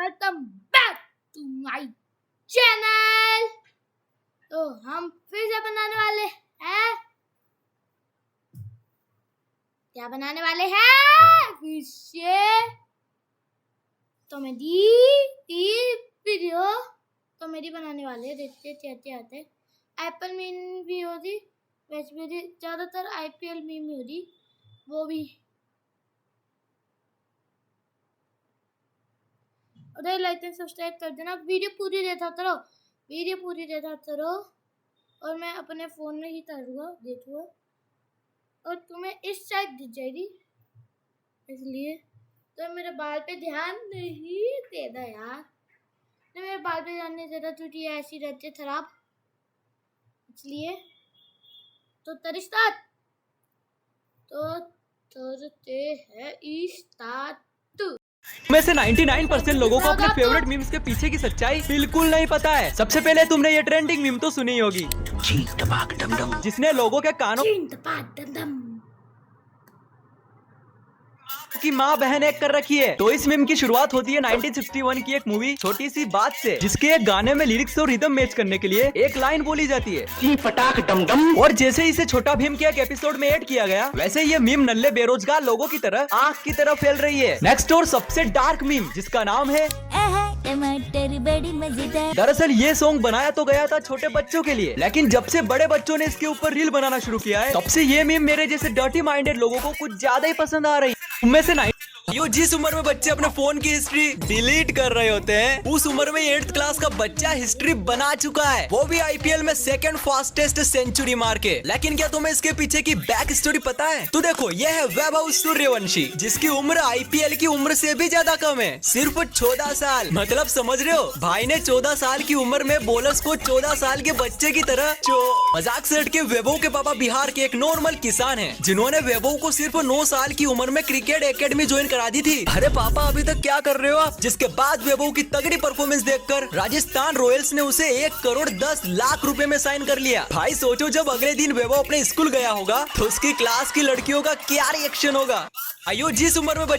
Welcome back to my channel. तो हम फिर से बनाने वाले हैं, क्या बनाने वाले हैं फिर से कॉमेडी बनाने वाले हैं। देखते चलते आते एप्पल मीम भी हो रही, वैसे मेरी ज़्यादातर आईपीएल मीम हो रही, वो भी। और लाइक एंड सब्सक्राइब कर देना, वीडियो पूरी देखा करो और मैं अपने फ़ोन में ही करूँगा, देखूँगा और तुम्हें इस साइड दिख जाएगी, इसलिए तो मेरे बाल पे ध्यान नहीं देना यार, तो मेरे बाल पे ध्यान नहीं देना क्योंकि ऐसी रहते खराब, इसलिए तो तरिश्ता तो करते हैं स्टार्ट। में से 99% लोगों को अपने फेवरेट मीम्स के पीछे की सच्चाई बिल्कुल नहीं पता है। सबसे पहले तुमने ये ट्रेंडिंग मीम तो सुनी होगी, जिसने लोगों के कानों की माँ बहन एक कर रखी है। तो इस मीम की शुरुआत होती है 1961 की एक मूवी छोटी सी बात से, जिसके एक गाने में लिरिक्स और रिदम मैच करने के लिए एक लाइन बोली जाती है, फटाक डम डम। और जैसे इसे छोटा भीम के एक एपिसोड में ऐड किया गया, वैसे ये मीम नल्ले बेरोजगार लोगों की तरह आँख की तरह फैल रही है। नेक्स्ट और सबसे डार्क मीम, जिसका नाम है टमाटर बड़ी मजेदार। दरअसल ये सॉन्ग बनाया तो गया था छोटे बच्चों के लिए, लेकिन जब से बड़े बच्चों ने इसके ऊपर रील बनाना शुरू किया है, तब से ये मीम मेरे जैसे डर्टी माइंडेड लोगों को कुछ ज्यादा ही पसंद आ रही है। उनमें से जिस उम्र में बच्चे अपने फोन की हिस्ट्री डिलीट कर रहे होते हैं, उस उम्र में 8th क्लास का बच्चा हिस्ट्री बना चुका है, वो भी आईपीएल में सेकंड फास्टेस्ट सेंचुरी मार के। लेकिन क्या तुम्हें इसके पीछे की बैक स्टोरी पता है? तो देखो, ये है वैभव सूर्यवंशी, जिसकी उम्र आईपीएल की उम्र से भी ज्यादा कम है, सिर्फ 14 साल। मतलब समझ रहे हो, भाई ने 14 साल की उम्र में बॉलर्स को 14 साल के बच्चे की तरह मजाक से हट के। वैभव के पापा बिहार के एक नॉर्मल किसान हैं, जिन्होंने वैभव को सिर्फ 9 साल की उम्र में क्रिकेट एकेडमी ज्वाइन करा दी थी। अरे पापा, अभी तक क्या कर रहे हो आप? जिसके बाद वैभव की तगड़ी परफॉर्मेंस देखकर राजस्थान रॉयल्स ने उसे 1 करोड़ 10 लाख रुपए में साइन कर लिया। भाई सोचो, जब अगले दिन वैभव अपने स्कूल गया होगा तो उसकी क्लास की लड़कियों का क्या रिएक्शन होगा। आयो, जिस उम्र में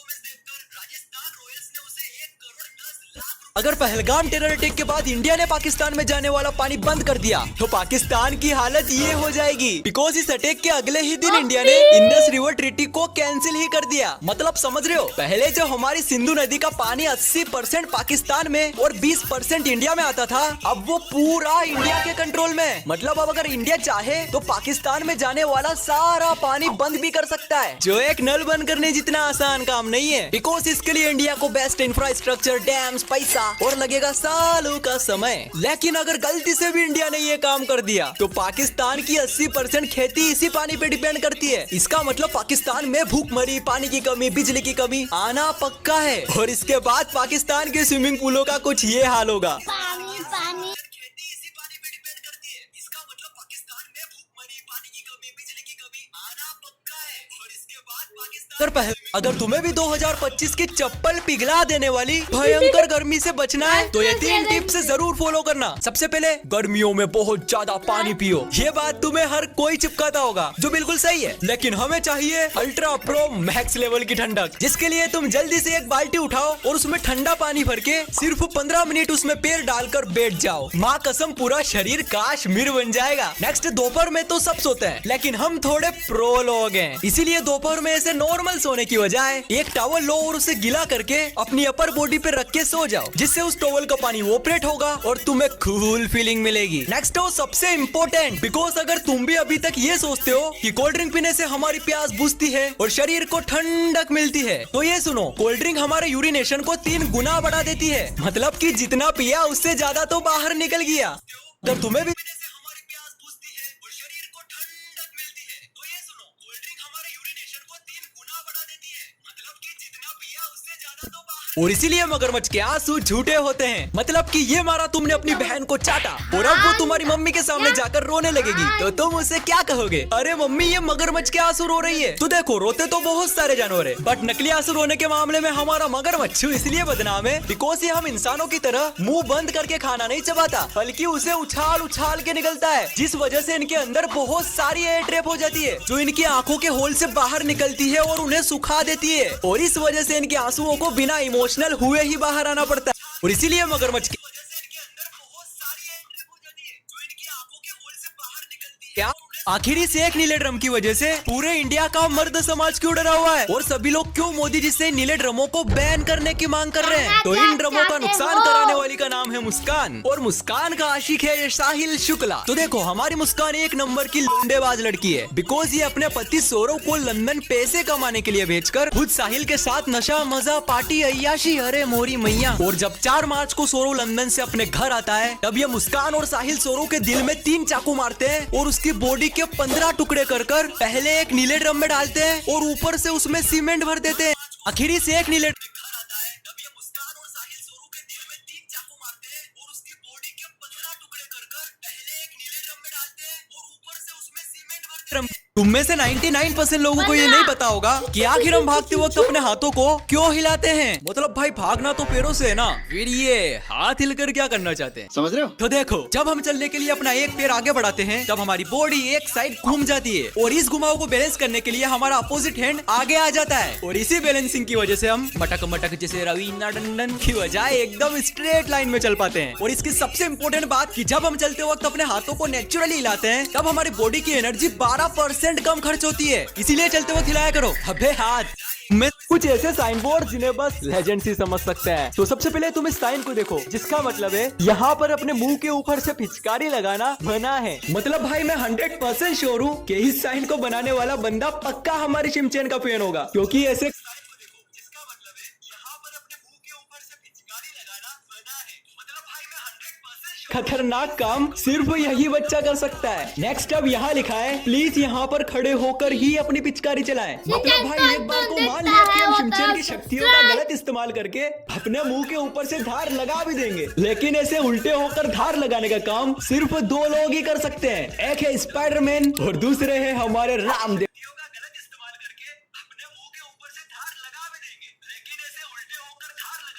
अगर पहलगाम टेरर अटैक के बाद इंडिया ने पाकिस्तान में जाने वाला पानी बंद कर दिया, तो पाकिस्तान की हालत ये हो जाएगी। बिकॉज इस अटैक के अगले ही दिन इंडिया ने इंडस रिवर ट्रीटी को कैंसिल ही कर दिया। मतलब समझ रहे हो, पहले जो हमारी सिंधु नदी का पानी 80% पाकिस्तान में और 20% इंडिया में आता था, अब वो पूरा इंडिया के कंट्रोल में। मतलब अब अगर इंडिया चाहे तो पाकिस्तान में जाने वाला सारा पानी बंद भी कर सकता है, जो एक नल बंद करने जितना आसान काम नहीं है। बिकॉज इसके लिए इंडिया को बेस्ट इंफ्रास्ट्रक्चर, डैम्स, पैसा और लगेगा सालों का समय। लेकिन अगर गलती से भी इंडिया ने ये काम कर दिया, तो पाकिस्तान की 80% खेती इसी पानी पे डिपेंड करती है। इसका मतलब पाकिस्तान में भूखमरी, पानी की कमी, बिजली की कमी आना पक्का है। और इसके बाद पाकिस्तान के स्विमिंग पूलों का कुछ ये हाल होगा। अगर तुम्हें भी 2025 की चप्पल पिघला देने वाली भयंकर गर्मी से बचना है, तो ये 3 टिप्स जरूर फॉलो करना। सबसे पहले, गर्मियों में बहुत ज्यादा पानी पियो। ये बात तुम्हें हर कोई चिपकाता होगा, जो बिल्कुल सही है, लेकिन हमें चाहिए अल्ट्रा प्रो मैक्स लेवल की ठंडक, जिसके लिए तुम जल्दी से एक बाल्टी उठाओ और उसमें ठंडा पानी भर के सिर्फ 15 मिनट उसमें पैर डालकर बैठ जाओ। माँ कसम, पूरा शरीर काश्मीर बन जाएगा। नेक्स्ट, दोपहर में तो सब सोते हैं, लेकिन हम थोड़े प्रो लोग हैं, इसीलिए दोपहर में ऐसे नॉर्मल सोने की बजाय एक टॉवल लो और उसे गीला करके अपनी अपर बॉडी पे रख के सो जाओ, जिससे उस टॉवल का पानी इवोपरेट होगा और तुम्हें कूल फीलिंग मिलेगी। नेक्स्ट हो सबसे इम्पोर्टेंट, बिकॉज अगर तुम भी अभी तक ये सोचते हो कि कोल्ड ड्रिंक पीने से हमारी प्यास बुझती है और शरीर को ठंडक मिलती है, तो ये सुनो, कोल्ड ड्रिंक हमारे यूरिनेशन को 3 गुना बढ़ा देती है। मतलब कि जितना पिया उससे ज्यादा तो बाहर निकल गया। अगर तुम्हें भी और इसीलिए मगरमच्छ के आंसू झूठे होते हैं। मतलब कि ये मारा तुमने अपनी बहन को चाटा और अब वो तुम्हारी मम्मी के सामने जाकर रोने लगेगी, तो तुम उसे क्या कहोगे? अरे मम्मी, ये मगरमच्छ के आंसू रो रही है। तो देखो, रोते तो बहुत सारे जानवर है, बट नकली आंसू रोने के मामले में हमारा मगरमच्छ इसलिए बदनाम है बिकॉज ये हम इंसानों की तरह मुंह बंद करके खाना नहीं चबाता, बल्कि उसे उछाल उछाल के निकलता है, जिस वजह से इनके अंदर बहुत सारी एयर ट्रैप हो जाती है, जो इनकी आंखों के होल से बाहर निकलती है और उन्हें सुखा देती है। और इस वजह से इनके आंसुओं को बिना इमोशनल हुए ही बाहर आना पड़ता है। और इसीलिए मगरमच्छ की वजह से इनके अंदर बहुत सारी एंट्री हो जाती है जो इनकी आंखों के होल से बाहर निकलती है। क्या आखिर इस एक नीले ड्रम की वजह से पूरे इंडिया का मर्द समाज क्यों डरा हुआ है और सभी लोग क्यों मोदी जी से नीले ड्रमों को बैन करने की मांग कर रहे हैं? तो इन ड्रमों का नुकसान कराने वाली का नाम है मुस्कान और मुस्कान का आशिक है ये साहिल शुक्ला। तो देखो हमारी मुस्कान एक नंबर की लौंडेबाज लड़की है बिकॉज ये अपने पति सौरव को लंदन पैसे कमाने के लिए भेजकर खुद साहिल के साथ नशा मजा पार्टी अय्याशी अरे मोरी मैया। और जब 4 मार्च को सौरव लंदन से अपने घर आता है तब ये मुस्कान और साहिल सौरव के दिल में 3 चाकू मारते हैं और उसकी बॉडी के 15 टुकड़े कर पहले एक नीले ड्रम में डालते हैं और ऊपर से उसमें सीमेंट भर देते हैं। आखिर से एक नीले तुम में से 99% लोगों को ये नहीं पता होगा कि आखिर हम भागते वक्त अपने हाथों को क्यों हिलाते हैं। मतलब भाई भागना तो पैरों से है ना, फिर ये हाथ हिलकर क्या करना चाहते हैं समझ रहे हो? तो देखो जब हम चलने के लिए अपना एक पैर आगे बढ़ाते हैं तब हमारी बॉडी एक साइड घूम जाती है और इस घुमाव को बैलेंस करने के लिए हमारा अपोजिट हैंड आगे आ जाता है और इसी बैलेंसिंग की वजह से हम मटक मटक जैसे रवीना टंडन की बजाय एकदम स्ट्रेट लाइन में चल पाते हैं। और इसकी सबसे इम्पोर्टेंट बात कि जब हम चलते वक्त अपने हाथों को नेचुरली हिलाते हैं तब हमारी बॉडी की एनर्जी 12% कम खर्च होती है, इसीलिए चलते वक्त हिलाया करो। अबे हाथ में कुछ ऐसे साइन बोर्ड जिन्हें बस लेजेंड्स ही समझ सकते हैं। तो सबसे पहले तुम इस साइन को देखो जिसका मतलब है यहाँ पर अपने मुंह के ऊपर से पिचकारी लगाना मना है। मतलब भाई मैं 100% श्योर हूँ कि इस साइन को बनाने वाला बंदा पक्का हमारी शिमचैन का फैन होगा क्योंकि ऐसे खतरनाक काम सिर्फ यही बच्चा कर सकता है। नेक्स्ट अब यहाँ लिखा है प्लीज यहाँ पर खड़े होकर ही अपनी पिचकारी चलाएं। मतलब भाई एक बार को मान लिया कि हम शिमचैन की शक्तियों का गलत इस्तेमाल करके अपने मुंह के ऊपर से धार लगा भी देंगे, लेकिन ऐसे उल्टे होकर धार लगाने का काम सिर्फ 2 लोग ही कर सकते हैं, एक है स्पाइडरमैन और दूसरे है हमारे रामदेव।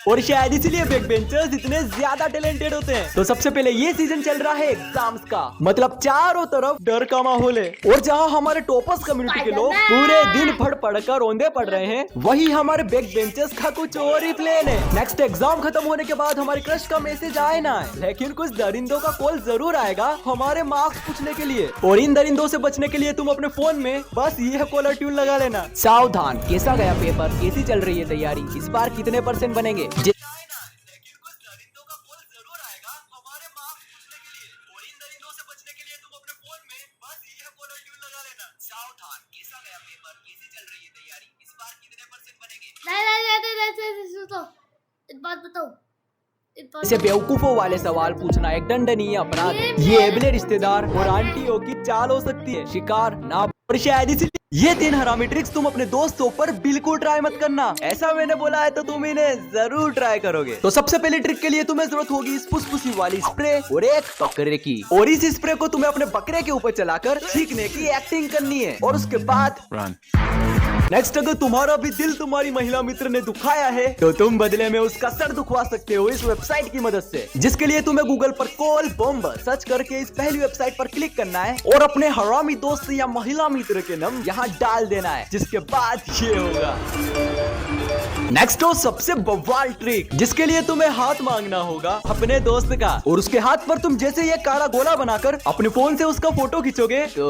और शायद इसलिए बैक बेंचर्स इतने ज्यादा टैलेंटेड होते हैं। तो सबसे पहले ये सीजन चल रहा है एग्जाम्स का, मतलब चारों तरफ डर का माहौल है और जहां हमारे टॉपर्स कम्युनिटी के लोग पूरे दिन पढ़ कर रोंदे पड़ रहे हैं वही हमारे बैक बेंचर्स का कुछ और ही प्लान है। नेक्स्ट एग्जाम खत्म होने के बाद हमारे क्रश का मैसेज आए ना आए लेकिन कुछ दरिंदों का कॉल जरूर आएगा हमारे मार्क्स पूछने के लिए। और इन दरिंदों से बचने के लिए तुम अपने फोन में बस ये कॉलर ट्यून लगा लेना। सावधान, कैसा गया पेपर, कैसी चल रही है तैयारी, इस बार कितने % बनेंगे। एक बात बताओ, ऐसे बेवकूफों वाले सवाल पूछना एक दंडनीय अपराध है। ये अपने रिश्तेदार और आंटियों की चाल हो सकती है, शिकार ना। और शायद इसलिए ये 3 हरामी ट्रिक्स तुम अपने दोस्तों पर बिल्कुल ट्राई मत करना। ऐसा मैंने बोला है तो तुम इन्हें जरूर ट्राई करोगे। तो सबसे पहले ट्रिक के लिए तुम्हें जरूरत होगी इस फुसफुसी वाली स्प्रे और एक बकरे की। और इस स्प्रे को तुम्हें अपने बकरे के ऊपर चलाकर छींकने की एक्टिंग करनी है। और उसके बाद नेक्स्ट अगर तुम्हारा भी दिल तुम्हारी महिला मित्र ने दुखाया है तो तुम बदले में उसका सर दुखवा सकते हो इस वेबसाइट की मदद से, जिसके लिए तुम्हें गूगल पर कॉल बॉम्बर सर्च करके इस पहली वेबसाइट पर क्लिक करना है और अपने हरामी दोस्त या महिला मित्र के नाम यहाँ डाल देना है, जिसके बाद ये होगा। नेक्स्ट हो सबसे बवाल ट्रिक, जिसके लिए तुम्हें हाथ मांगना होगा अपने दोस्त का और उसके हाथ पर तुम जैसे ये काला गोला बनाकर अपने फोन से उसका फोटो खींचोगे तो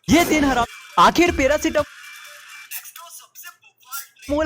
ये 3 हराम आखिर पैरासीटामोल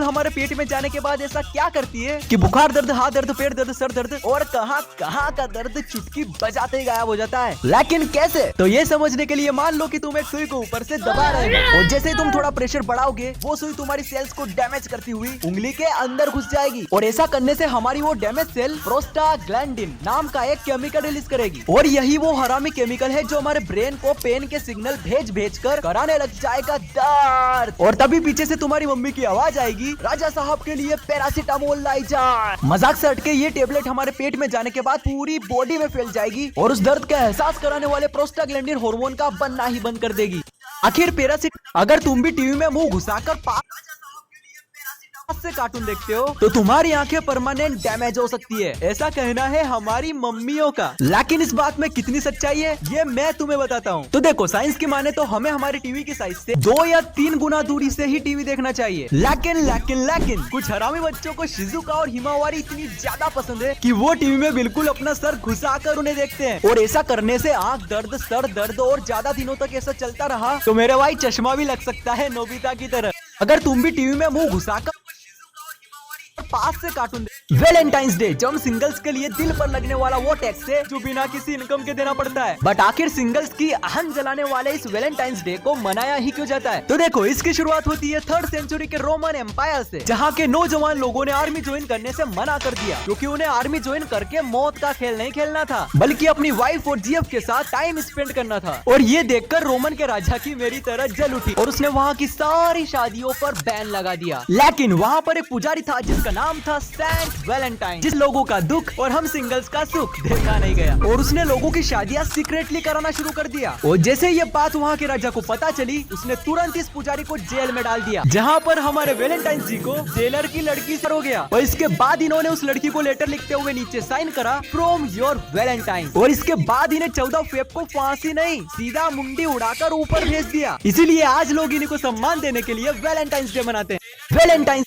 हमारे पेट में जाने के बाद ऐसा क्या करती है कि बुखार दर्द, हाथ दर्द, पेट दर्द, सर दर्द और कहां का दर्द चुटकी बजाते ही गायब हो जाता है। लेकिन कैसे? तो ये समझने के लिए मान लो कि तुम एक सुई को ऊपर से दबा रहे हो और जैसे ही तुम थोड़ा प्रेशर बढ़ाओगे वो सुई तुम्हारी सेल्स को डैमेज करती हुई उंगली के अंदर घुस जाएगी और ऐसा करने से हमारी वो डैमेज सेल प्रोस्टाग्लैंडिन नाम का एक केमिकल रिलीज करेगी और यही वो हरामी केमिकल है जो हमारे ब्रेन को पेन के सिग्नल भेज कर कराने लग जाएगा दर्द। और तभी पीछे से तुम्हारी मम्मी की आवाज आएगी, राजा साहब के लिए पैरासीटामोल लाई जाए। मजाक से हटके ये टेबलेट हमारे पेट में जाने के बाद पूरी बॉडी में फैल जाएगी और उस दर्द का एहसास कराने वाले प्रोस्टाग्लैंडिन हार्मोन का बनना ही बंद कर देगी। आखिर पैरासीटामोल अगर तुम भी टीवी में मुंह घुसाकर से कार्टून देखते हो तो तुम्हारी आंखें परमानेंट डैमेज हो सकती है, ऐसा कहना है हमारी मम्मियों का। लेकिन इस बात में कितनी सच्चाई है ये मैं तुम्हें बताता हूँ। तो देखो, साइंस की माने तो हमें हमारी टीवी की साइज से 2 या 3 गुना दूरी से ही टीवी देखना चाहिए। लेकिन कुछ हरामी बच्चों को शिजुका और हिमावारी इतनी ज्यादा पसंद है कि वो टीवी में बिल्कुल अपना सर घुसाकर उन्हें देखते हैं, और ऐसा करने से आंख दर्द, सर दर्द और ज्यादा दिनों तक ऐसा चलता रहा तो मेरे भाई चश्मा भी लग सकता है नोबिता की तरह। अगर तुम भी टीवी में मुंह घुसाकर पास से कार्टून वैलेंटाइंस डे जब सिंगल्स के लिए दिल पर लगने वाला वो टैक्स है जो बिना किसी इनकम के देना पड़ता है। बट आखिर सिंगल्स की अहम जलाने वाले इस वैलेंटाइंस डे को मनाया ही क्यों जाता है? तो देखो, इसकी शुरुआत होती है 3rd सेंचुरी के रोमन एम्पायर से, जहाँ के नौजवान लोगों ने आर्मी ज्वाइन करने से मना कर दिया, क्योंकि उन्हें आर्मी ज्वाइन करके मौत का खेल नहीं खेलना था, बल्कि अपनी वाइफ और जीएफ के साथ टाइम स्पेंड करना था। और ये देखकर रोमन के राजा की मेरी तरह जल उठी और उसने वहाँ की सारी शादियों पर बैन लगा दिया। लेकिन वहाँ पर एक पुजारी था जिसका नाम था सेंट वैलेंटाइन, जिस लोगों का दुख और हम सिंगल्स का सुख देखा नहीं गया, और उसने लोगों की शादियां सीक्रेटली कराना शुरू कर दिया। और जैसे ये बात वहाँ के राजा को पता चली, उसने तुरंत इस पुजारी को जेल में डाल दिया, जहाँ पर हमारे वैलेंटाइन जी को जेलर की लड़की से हो गया। और इसके बाद इन्होंने उस लड़की को लेटर लिखते हुए नीचे साइन करा, फ्रॉम योर वैलेंटाइन। और इसके बाद इन्हें 14 फेब को फांसी नहीं, सीधा मुंडी उड़ाकर ऊपर भेज दिया। इसीलिए आज लोग इन्हीं को सम्मान देने के लिए वैलेंटाइंस डे मनाते हैं। वैलेंटाइंस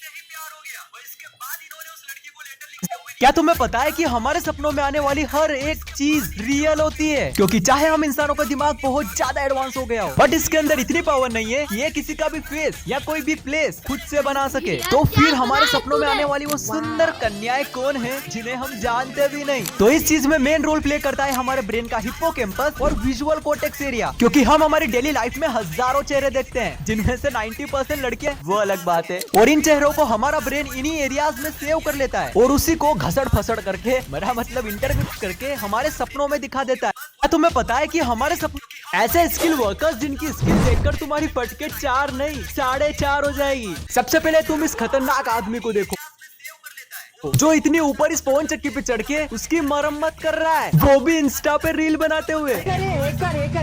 क्या तुम्हें पता है कि हमारे सपनों में आने वाली हर एक चीज रियल होती है? क्योंकि चाहे हम इंसानों का दिमाग बहुत ज्यादा एडवांस हो गया हो, बट इसके अंदर इतनी पावर नहीं है कि ये किसी का भी फेस या कोई भी प्लेस खुद से बना सके। तो फिर हमारे सपनों में आने वाली वो सुंदर कन्याएं कौन है जिन्हें हम जानते भी नहीं? तो इस चीज में मेन रोल प्ले करता है हमारे ब्रेन का हिप्पोकैम्पस और विजुअल कॉर्टेक्स एरिया, क्योंकि हम हमारी डेली लाइफ में हजारों चेहरे देखते हैं, जिनमें से 90% लड़कियां, वो अलग बात है। और इन चेहरों को हमारा ब्रेन इन्हीं एरियाज में सेव कर लेता है और उसी को घसड़ फसड़ करके, मेरा मतलब इंटरमिक्स करके हमारे सपनों में दिखा देता है। क्या तुम्हें पता है कि हमारे सपने ऐसे स्किल वर्कर्स जिनकी स्किल देखकर तुम्हारी फटके 4 नहीं 4.5 हो जाएगी। सबसे पहले तुम इस खतरनाक आदमी को देखो जो इतनी ऊपर इस पवन चक्की पे चढ़ के उसकी मरम्मत कर रहा है, वो भी इंस्टा पे रील बनाते हुए।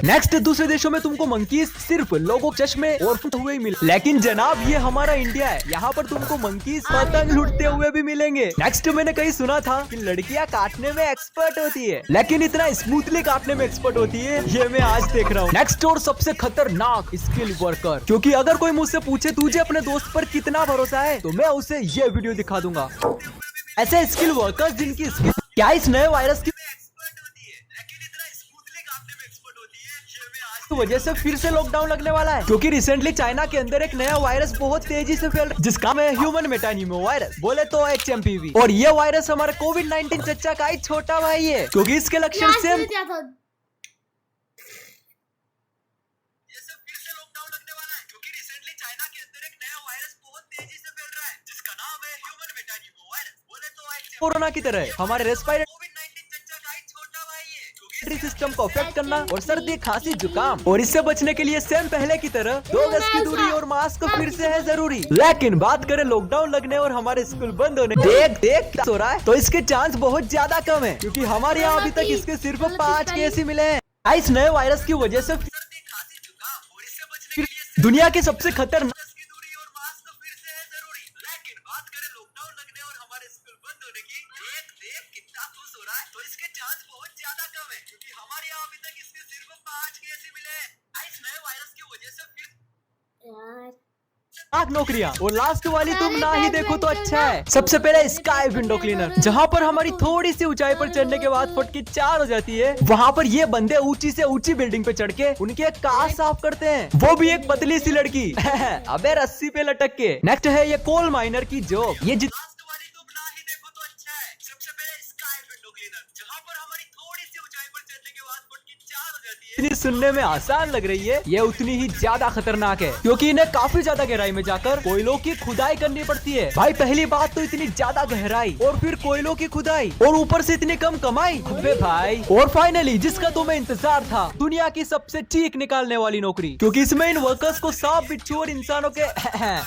नेक्स्ट, दूसरे देशों में तुमको मंकीज सिर्फ लोगों के चश्मे और फुट हुए ही मिले, लेकिन जनाब ये हमारा इंडिया है, यहाँ पर तुमको मंकीज पतंग लुटते हुए भी मिलेंगे। नेक्स्ट, मैंने कहीं सुना था कि लड़कियाँ काटने में एक्सपर्ट होती है, लेकिन इतना स्मूथली काटने में एक्सपर्ट होती है ये मैं आज देख रहा हूँ। नेक्स्ट और सबसे खतरनाक स्किल वर्कर, क्योंकि अगर कोई मुझसे पूछे तुझे अपने दोस्त पर कितना भरोसा है, तो मैं उसे ये वीडियो दिखा दूंगा। ऐसे स्किल वर्कर्स जिनकी स्किल क्या इस नए वायरस की वजह से फिर से लॉकडाउन लगने वाला है, क्योंकि रिसेंटली चाइना के अंदर एक नया वायरस बहुत तेजी से फैल रहा है, जिसका नाम है ह्यूमन मेटानिमो वायरस, बोले तो HMPV। और ये वायरस हमारे कोविड-19 चच्चा का ही छोटा भाई है, क्योंकि इसके लक्षण सेम। कोरोना की तरह हमारे रेस्पिरेटरी सिस्टम को अफेक्ट करना और सर्दी, खांसी, जुकाम, और इससे बचने के लिए सेम पहले की तरह 2 गज की दूरी और मास्क फिर से है जरूरी। लेकिन बात करें लॉकडाउन लगने और हमारे स्कूल बंद होने, देख हो रहा है, तो इसके चांस बहुत ज्यादा कम है, क्योंकि हमारे यहाँ अभी तक इसके सिर्फ 5 केस ही मिले हैं। इस नए वायरस की वजह से दुनिया के सबसे खतरनाक तो इसके चांस बहुत ज्यादा कम है, क्योंकि हमारे यहाँ अभी तक इसके सिर्फ 5 केस ही मिले हैं। इस नए वायरस की वजह से फिर नौकरियां, और लास्ट वाली तुम ना ही देखो तो अच्छा है। सबसे पहले स्काई विंडो क्लीनर, जहाँ पर हमारी थोड़ी सी ऊंचाई पर चढ़ने के बाद फटकी 4 हो जाती है, वहाँ पर ये बंदे ऊंची से ऊंची बिल्डिंग पे चढ़ के उनके कार साफ करते हैं, वो भी एक पतली सी लड़की अबे रस्सी पे लटक के। नेक्स्ट है ये कोल माइनर की जॉब, ये इतनी सुनने में आसान लग रही है, ये उतनी ही ज्यादा खतरनाक है, क्योंकि इन्हें काफी ज्यादा गहराई में जाकर कोयलों की खुदाई करनी पड़ती है। भाई पहली बात तो इतनी ज्यादा गहराई और फिर कोयलों की खुदाई और ऊपर से इतनी कम कमाई, अबे भाई। और फाइनली जिसका तुम्हें इंतजार था, दुनिया की सबसे चीख निकालने वाली नौकरी, क्योंकि इसमें इन वर्कर्स को सांप, बिच्छू और इंसानों के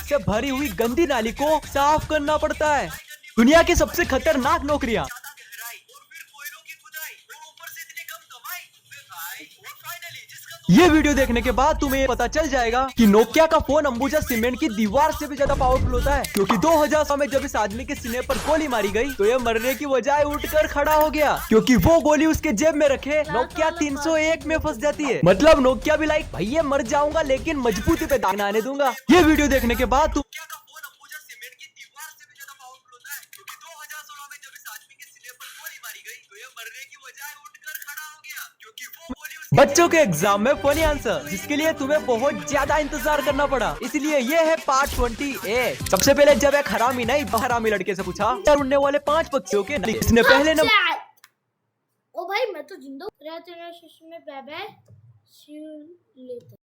से भरी हुई गंदी नाली को साफ करना पड़ता है। दुनिया की सबसे खतरनाक नौकरियाँ, और फाइनली जिसका ये वीडियो देखने के बाद तुम्हें ये पता चल जाएगा कि नोकिया का फोन अंबुजा सीमेंट की दीवार से भी ज्यादा पावरफुल होता है, क्योंकि 2000 में जब इस आदमी के सीने पर गोली मारी गई तो ये मरने की बजाय उठकर खड़ा हो गया, क्योंकि वो गोली उसके जेब में रखे नोकिया 301 में फंस जाती है। मतलब नोकिया भी लाइक भैया मर जाऊंगा लेकिन मजबूती पे दाग ना आने दूंगा। ये वीडियो देखने के बाद तुम बच्चों के एग्जाम में फनी आंसर जिसके लिए तुम्हें बहुत ज्यादा इंतजार करना पड़ा, इसलिए ये है पार्ट 28। सबसे पहले जब एक हरामी नहीं हरामी लड़के से पूछा यार उड़ने वाले 5 पक्षियों के इसने पहले नंबर। ओ भाई मैं तो जिंदा हूं। में bye bye, see you letter.